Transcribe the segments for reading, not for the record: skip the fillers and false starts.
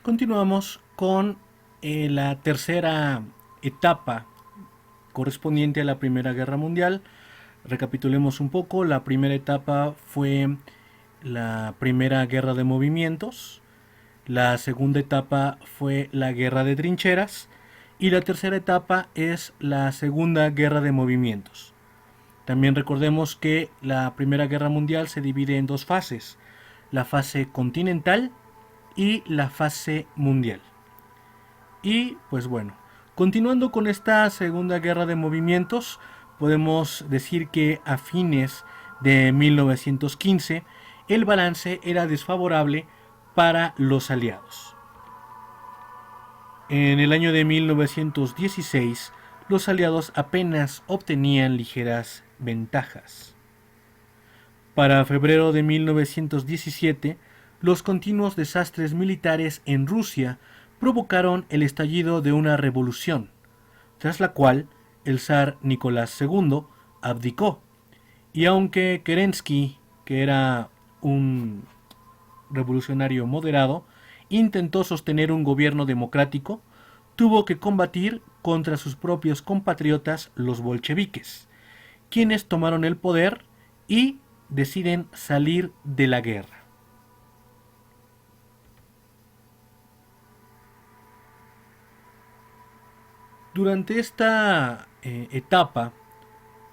Continuamos con la tercera etapa correspondiente a la Primera Guerra Mundial. Recapitulemos un poco. La primera etapa fue la Primera Guerra de Movimientos. La segunda etapa fue la Guerra de Trincheras. Y la tercera etapa es la Segunda Guerra de Movimientos. También recordemos que la Primera Guerra Mundial se divide en dos fases: la fase continental y la fase mundial. Y pues bueno, continuando con esta Segunda Guerra de Movimientos, podemos decir que a fines de 1915 el balance era desfavorable para los aliados. En el año de 1916, los aliados apenas obtenían ligeras ventajas. Para febrero de 1917, los continuos desastres militares en Rusia provocaron el estallido de una revolución, tras la cual el zar Nicolás II abdicó, y aunque Kerensky, que era un revolucionario moderado, intentó sostener un gobierno democrático, tuvo que combatir contra sus propios compatriotas los bolcheviques, quienes tomaron el poder y deciden salir de la guerra. Durante esta etapa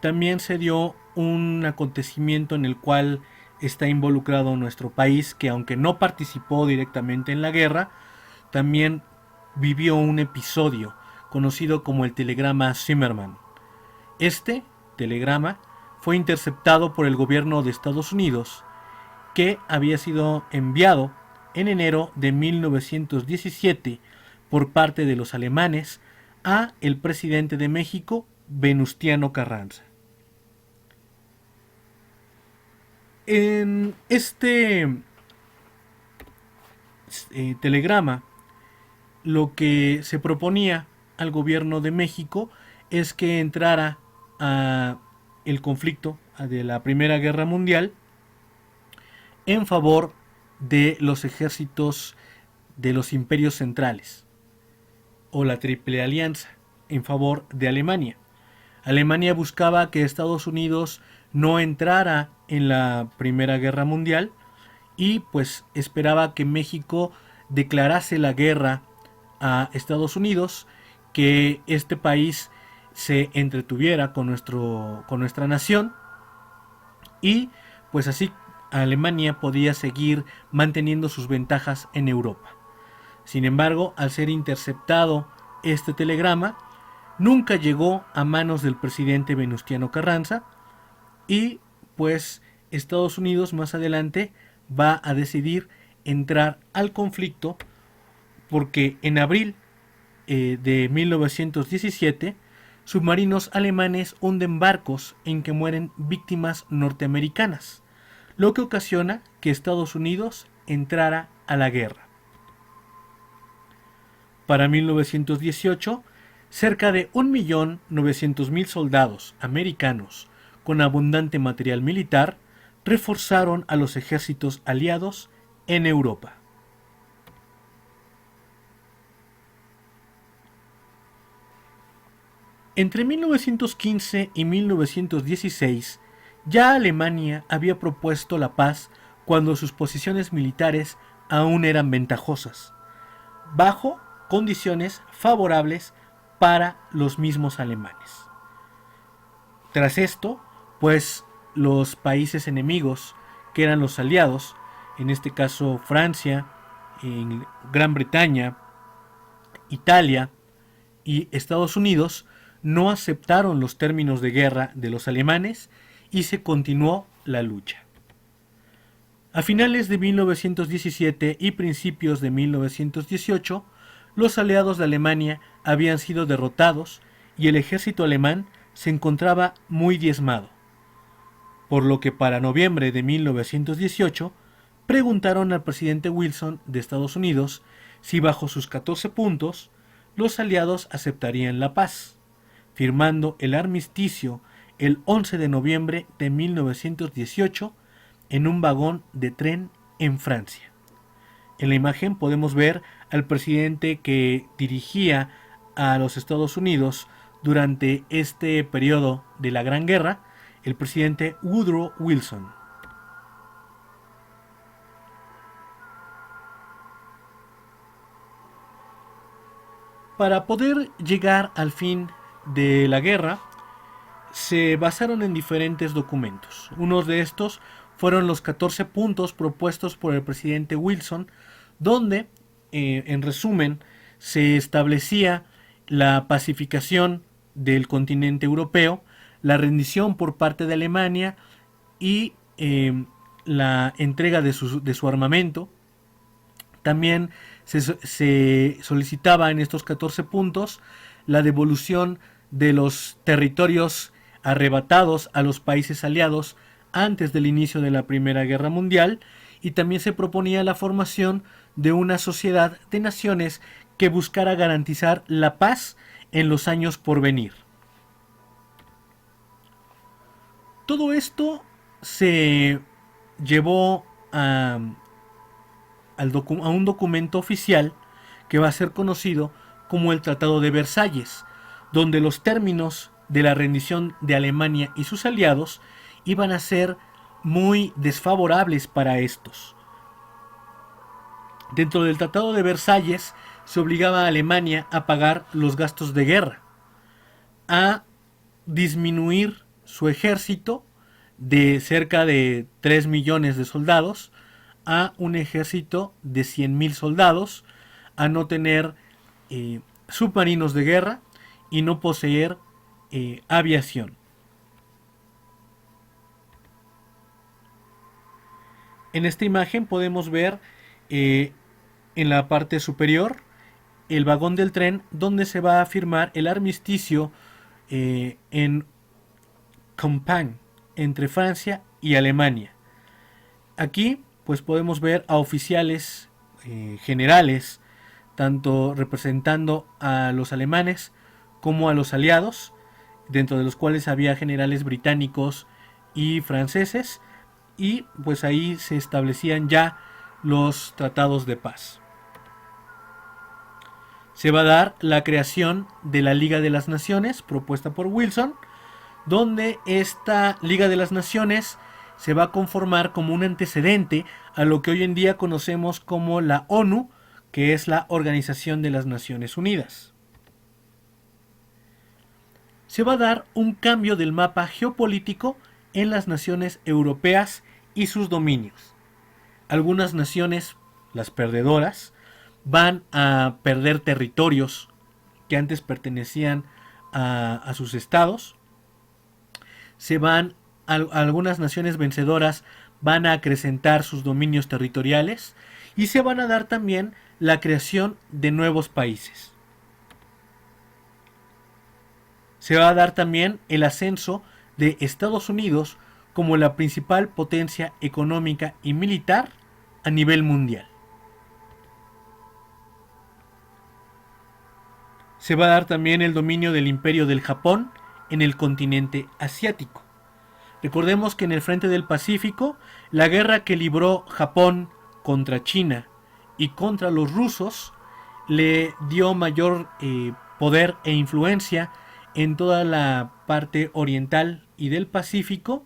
también se dio un acontecimiento en el cual está involucrado nuestro país, que aunque no participó directamente en la guerra, también vivió un episodio conocido como el telegrama Zimmerman. Este telegrama fue interceptado por el gobierno de Estados Unidos, que había sido enviado en enero de 1917 por parte de los alemanes a el presidente de México, Venustiano Carranza. En este telegrama, lo que se proponía al gobierno de México es que entrara a el conflicto de la Primera Guerra Mundial en favor de los ejércitos de los imperios centrales, o la Triple Alianza, en favor de Alemania. Alemania buscaba que Estados Unidos no entrara en la Primera Guerra Mundial y pues esperaba que México declarase la guerra a Estados Unidos, que este país se entretuviera con nuestra nación, y pues así Alemania podía seguir manteniendo sus ventajas en Europa. Sin embargo, al ser interceptado este telegrama, nunca llegó a manos del presidente Venustiano Carranza, y pues Estados Unidos más adelante va a decidir entrar al conflicto, porque en abril de 1917 submarinos alemanes hunden barcos en que mueren víctimas norteamericanas, lo que ocasiona que Estados Unidos entrara a la guerra. Para 1918, cerca de 1.900.000 soldados americanos con abundante material militar reforzaron a los ejércitos aliados en Europa. Entre 1915 y 1916, ya Alemania había propuesto la paz cuando sus posiciones militares aún eran ventajosas, bajo condiciones favorables para los mismos alemanes. Tras esto, pues los países enemigos, que eran los aliados, en este caso Francia, Gran Bretaña, Italia y Estados Unidos, no aceptaron los términos de guerra de los alemanes y se continuó la lucha. A finales de 1917 y principios de 1918, los aliados de Alemania habían sido derrotados y el ejército alemán se encontraba muy diezmado, por lo que para noviembre de 1918 preguntaron al presidente Wilson de Estados Unidos si bajo sus 14 puntos los aliados aceptarían la paz, firmando el armisticio el 11 de noviembre de 1918 en un vagón de tren en Francia. En la imagen podemos ver al presidente que dirigía a los Estados Unidos durante este periodo de la Gran Guerra, el presidente Woodrow Wilson. Para poder llegar al fin de la guerra, se basaron en diferentes documentos. Unos de estos fueron los 14 puntos propuestos por el presidente Wilson, donde, en resumen, se establecía la pacificación del continente europeo, la rendición por parte de Alemania y la entrega de su armamento. También se solicitaba en estos 14 puntos la devolución de los territorios arrebatados a los países aliados antes del inicio de la Primera Guerra Mundial, y también se proponía la formación de una sociedad de naciones que buscara garantizar la paz en los años por venir. Todo esto se llevó a un documento oficial que va a ser conocido como el Tratado de Versalles, donde los términos de la rendición de Alemania y sus aliados iban a ser muy desfavorables para estos. Dentro del Tratado de Versalles se obligaba a Alemania a pagar los gastos de guerra, a disminuir su ejército de cerca de 3 millones de soldados a un ejército de 100.000 soldados, a no tener submarinos de guerra y no poseer aviación. En esta imagen podemos ver en la parte superior el vagón del tren donde se va a firmar el armisticio en Compiègne entre Francia y Alemania. Aquí pues podemos ver a oficiales generales, tanto representando a los alemanes como a los aliados, dentro de los cuales había generales británicos y franceses, y pues ahí se establecían ya los tratados de paz. Se va a dar la creación de la Liga de las Naciones, propuesta por Wilson, donde esta Liga de las Naciones se va a conformar como un antecedente a lo que hoy en día conocemos como la ONU, que es la Organización de las Naciones Unidas. Se va a dar un cambio del mapa geopolítico en las naciones europeas y sus dominios. Algunas naciones, las perdedoras, van a perder territorios que antes pertenecían a sus estados. Algunas naciones vencedoras van a acrecentar sus dominios territoriales y se van a dar también la creación de nuevos países. Se va a dar también el ascenso de Estados Unidos como la principal potencia económica y militar a nivel mundial. Se va a dar también el dominio del Imperio del Japón en el continente asiático. Recordemos que en el frente del Pacífico, la guerra que libró Japón contra China y contra los rusos le dio mayor poder e influencia en toda la parte oriental y del Pacífico,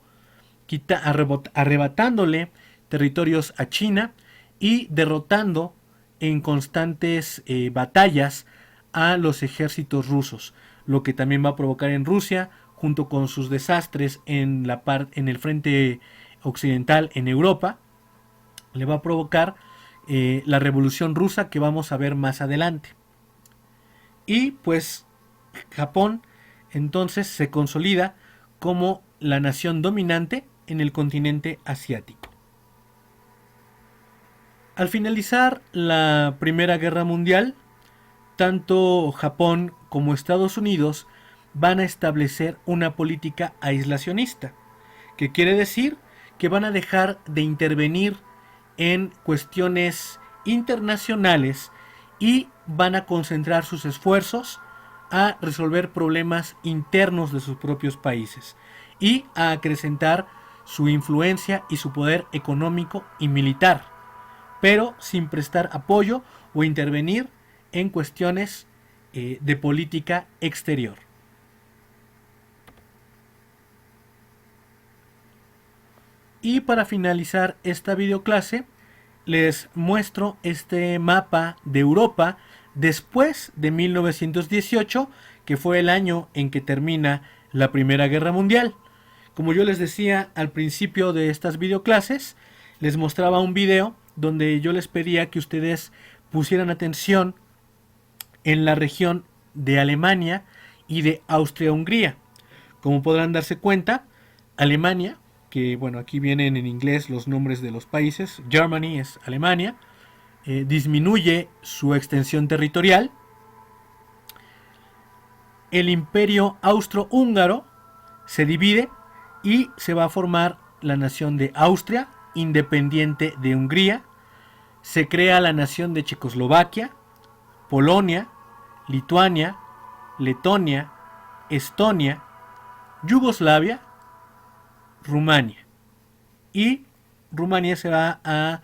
arrebatándole territorios a China y derrotando en constantes batallas a los ejércitos rusos, lo que también va a provocar en Rusia, junto con sus desastres en el frente occidental en Europa, le va a provocar la revolución rusa que vamos a ver más adelante. Y pues Japón entonces se consolida como la nación dominante en el continente asiático. Al finalizar la Primera Guerra Mundial, tanto Japón como Estados Unidos van a establecer una política aislacionista, que quiere decir que van a dejar de intervenir en cuestiones internacionales y van a concentrar sus esfuerzos a resolver problemas internos de sus propios países y a acrecentar su influencia y su poder económico y militar, pero sin prestar apoyo o intervenir en cuestiones de política exterior. Y para finalizar esta videoclase, les muestro este mapa de Europa después de 1918, que fue el año en que termina la Primera Guerra Mundial. Como yo les decía al principio de estas videoclases, les mostraba un video donde yo les pedía que ustedes pusieran atención en la región de Alemania y de Austria-Hungría. Como podrán darse cuenta, Alemania, que bueno, aquí vienen en inglés los nombres de los países, Germany es Alemania, disminuye su extensión territorial. El imperio austrohúngaro se divide y se va a formar la nación de Austria, independiente de Hungría. Se crea la nación de Checoslovaquia, Polonia, Lituania, Letonia, Estonia, Yugoslavia, Rumania. Y Rumania se va a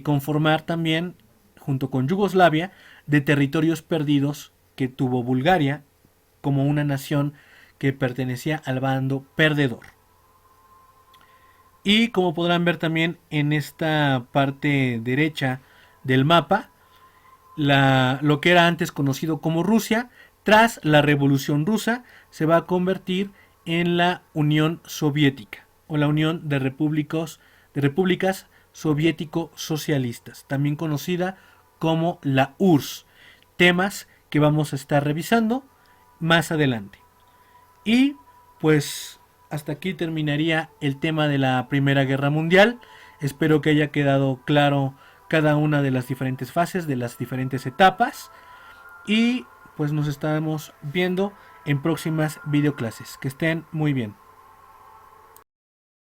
conformar también, junto con Yugoslavia, de territorios perdidos que tuvo Bulgaria como una nación que pertenecía al bando perdedor. Y como podrán ver también en esta parte derecha del mapa, lo que era antes conocido como Rusia, tras la Revolución Rusa, se va a convertir en la Unión Soviética o la Unión de Repúblicas Soviético-Socialistas, también conocida como la URSS, temas que vamos a estar revisando más adelante. Y pues hasta aquí terminaría el tema de la Primera Guerra Mundial. Espero que haya quedado claro cada una de las diferentes fases, de las diferentes etapas. Y pues nos estaremos viendo en próximas videoclases. Que estén muy bien.